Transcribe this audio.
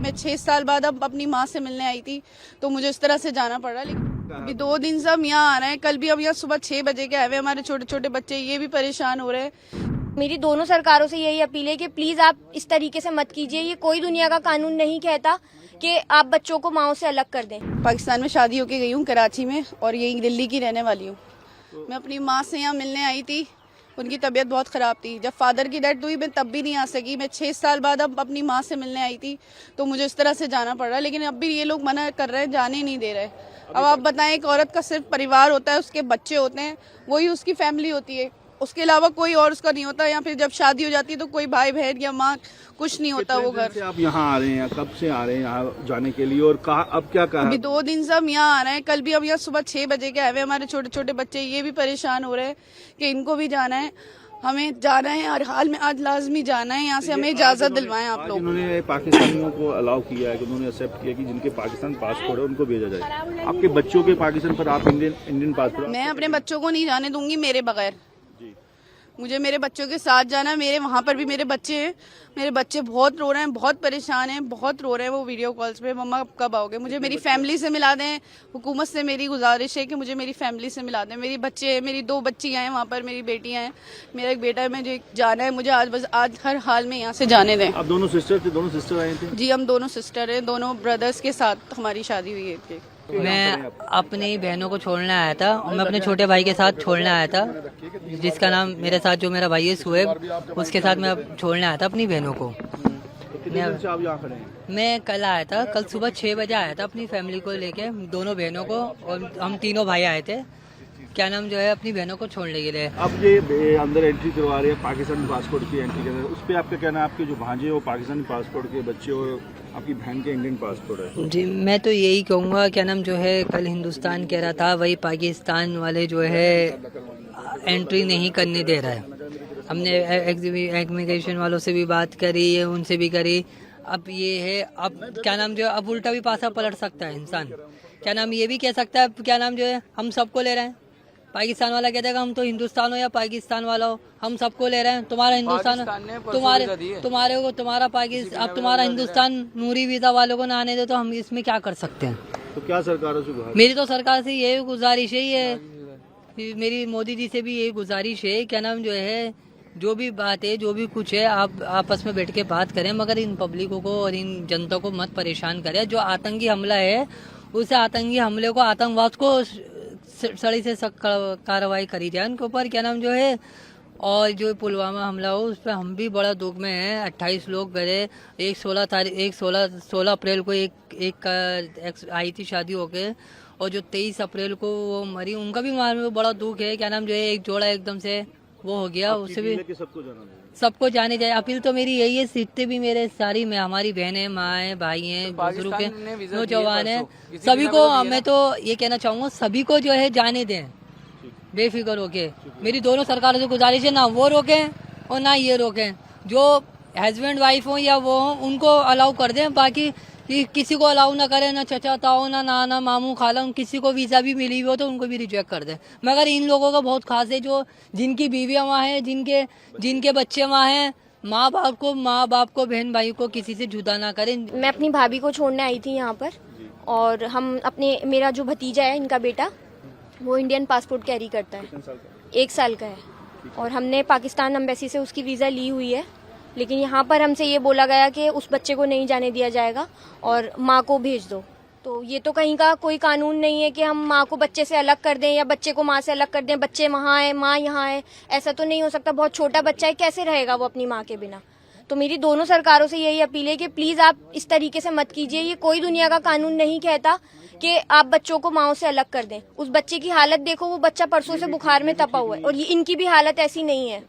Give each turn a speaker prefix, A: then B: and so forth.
A: मैं 6 साल बाद अब अपनी माँ से मिलने आई थी, तो मुझे इस तरह से जाना पड़ा। लेकिन अभी 2 दिन से हम यहाँ आ रहे हैं। कल भी हम यहाँ सुबह 6 बजे के आए हुए। हमारे छोटे छोटे बच्चे ये भी परेशान हो रहे हैं।
B: मेरी दोनों सरकारों से यही अपील है कि प्लीज आप इस तरीके से मत कीजिए। ये कोई दुनिया का कानून नहीं कहता कि आप बच्चों को माओ से अलग कर दें।
A: पाकिस्तान में शादी होके गई हूँ, कराची में, और यही दिल्ली की रहने वाली हूँ। मैं अपनी माँ से यहाँ मिलने आई थी। उनकी तबीयत बहुत ख़राब थी। जब फादर की डेथ हुई मैं तब भी नहीं आ सकी। मैं 6 साल बाद अब अपनी माँ से मिलने आई थी, तो मुझे इस तरह से जाना पड़ रहा है। लेकिन अब भी ये लोग मना कर रहे हैं, जाने नहीं दे रहे। अब आप बताएं, एक औरत का सिर्फ परिवार होता है, उसके बच्चे होते हैं, वही उसकी फैमिली होती है। उसके अलावा कोई और उसका नहीं होता। या फिर जब शादी हो जाती है तो कोई भाई बहन या माँ कुछ नहीं होता वो घर।
C: आप यहाँ आ रहे हैं, कब से आ रहे हैं यहाँ जाने के लिए, और कहा अब क्या कहा?
A: अभी 2 दिन से हम यहाँ आ रहे हैं। कल भी हम यहाँ सुबह 6 बजे के आए हुए। हमारे छोटे छोटे बच्चे ये भी परेशान हो रहे हैं कि इनको भी जाना है, हमें जाना है। हर हाल में आज लाजमी जाना है यहाँ से। हमें इजाजत दिलवाएं आप लोग।
C: उन्होंने पाकिस्तानियों को अलाउ किया है कि उन्होंने एक्सेप्ट किया कि जिनके पाकिस्तान पासपोर्ट है उनको भेजा जाए। आपके बच्चों के पाकिस्तान पर आप इंडियन पासपोर्ट?
A: मैं अपने बच्चों को नहीं जाने दूंगी मेरे बगैर। मुझे मेरे बच्चों के साथ जाना है। मेरे वहाँ पर भी मेरे बच्चे हैं। मेरे बच्चे बहुत रो रहे हैं, बहुत परेशान हैं, बहुत रो रहे हैं। वो वीडियो कॉल्स पे, मम्मा कब आओगे, मुझे मेरी फैमिली से मिला दें। हुकूमत से मेरी गुजारिश है कि मुझे मेरी फैमिली से मिला दें। मेरी बच्चे हैं, मेरी 2 बच्चियाँ हैं वहाँ पर, मेरी बेटियाँ हैं, मेरा एक बेटा है। मुझे जाना है, मुझे आज हर हाल में यहाँ से जाने दें।
C: आप दोनों सिस्टर थे? दोनों सिस्टर आए थे?
A: जी, हम दोनों सिस्टर हैं। दोनों ब्रदर्स के साथ हमारी शादी हुई है।
D: मैं अपनी बहनों को छोड़ने आया था, और मैं अपने छोटे भाई के साथ छोड़ने आया था, जिसका नाम मेरे साथ जो मेरा भाई है सुहेब, उसके साथ मैं छोड़ने आया था अपनी बहनों को। मैं कल आया था, कल सुबह 6 बजे आया था अपनी फैमिली को लेके, दोनों बहनों को, और हम तीनों भाई आए थे, क्या नाम जो है, अपनी बहनों को छोड़ने के लिए।
C: अब ये अंदर एंट्री करवा रहे हैं पाकिस्तानी पासपोर्ट की एंट्री कर, उस पर आपका कहना है? आपके जो भांजे वो पाकिस्तानी पासपोर्ट के बच्चे और आपकी बहन के इंडियन पासपोर्ट है।
D: जी, मैं तो यही कहूँगा, क्या नाम जो है, कल हिंदुस्तान कह रहा था, वही पाकिस्तान वाले जो है एंट्री नहीं करने दे रहा है। हमने इमिग्रेशन वालों से भी बात करी है, उनसे भी करी। अब ये है, अब क्या नाम जो है, अब उल्टा भी पासा पलट सकता है इंसान। क्या नाम ये भी कह सकता है, क्या नाम जो है, हम सबको ले रहे हैं। पाकिस्तान वाला कहता है हम तो हिंदुस्तान हो या पाकिस्तान वाला हो, हम सबको ले रहे हैं। तुम्हारा हिंदुस्तान, तुम्हारा पाकिस्तान, अब तुम्हारा हिंदुस्तान नूरी वीजा वालों को ना आने दे, तो हम इसमें क्या कर सकते हैं?
C: तो क्या सरकारों से?
D: मेरी तो सरकार से यही गुजारिश है, मेरी मोदी जी से भी यही गुजारिश है, क्या नाम जो है, जो भी बात है, जो भी कुछ है, आप आपस में बैठ के बात करें, मगर इन पब्लिकों को और इन जनता को मत परेशान करें। जो आतंकी हमला है, उस आतंकी हमले को, आतंकवाद को सड़ी से सख्त कार्रवाई करी जाए उनके ऊपर, क्या नाम जो है। और जो पुलवामा हमला हो, उस पर हम भी बड़ा दुख में हैं। 28 लोग गए, एक 16 अप्रैल को एक आई थी शादी होके, और जो 23 अप्रैल को वो मरी, उनका भी बड़ा दुख है। क्या नाम जो है, एक जोड़ा एकदम से वो हो गया, उससे भी सबको जाने जाए। अपील तो मेरी यही है, सीटते भी मेरे सारी में हमारी बहनें, माँ है, भाई हैं, बुजुर्ग हैं, नौजवान हैं, सभी को मैं तो ये कहना चाहूँगा, सभी को जो है जाने दें बेफिक्र होके। मेरी दोनों सरकारों से गुजारिश है, ना वो रोकें और ना ये रोकें। जो हस्बैंड वाइफ हो या वो हो, उनको अलाउ कर दें, बाकी किसी को अलाउ ना करें, ना चचा ताऊ, ना नाना मामू खाला, किसी को वीज़ा भी मिली हुई हो तो उनको भी रिजेक्ट कर दें। मगर इन लोगों का बहुत खास है, जो जिनकी बीवियाँ वहाँ हैं, जिनके बच्चे वहाँ हैं, माँ बाप को बहन भाई को किसी से जुदा ना करें।
B: मैं अपनी भाभी को छोड़ने आई थी यहाँ पर, और हम मेरा जो भतीजा है, इनका बेटा, वो इंडियन पासपोर्ट कैरी करता है, 1 साल का है, और हमने पाकिस्तान एम्बेसी से उसकी वीज़ा ली हुई है। लेकिन यहाँ पर हमसे ये बोला गया कि उस बच्चे को नहीं जाने दिया जाएगा और माँ को भेज दो। तो ये तो कहीं का कोई कानून नहीं है कि हम माँ को बच्चे से अलग कर दें या बच्चे को माँ से अलग कर दें। बच्चे वहाँ है, माँ यहाँ है, ऐसा तो नहीं हो सकता। बहुत छोटा बच्चा है, कैसे रहेगा वो अपनी माँ के बिना? तो मेरी दोनों सरकारों से यही अपील है कि प्लीज आप इस तरीके से मत कीजिए। ये कोई दुनिया का कानून नहीं कहता कि आप बच्चों को माओ से अलग कर दें। उस बच्चे की हालत देखो, वो बच्चा परसों से बुखार में तपा हुआ है, और ये इनकी भी हालत ऐसी नहीं है।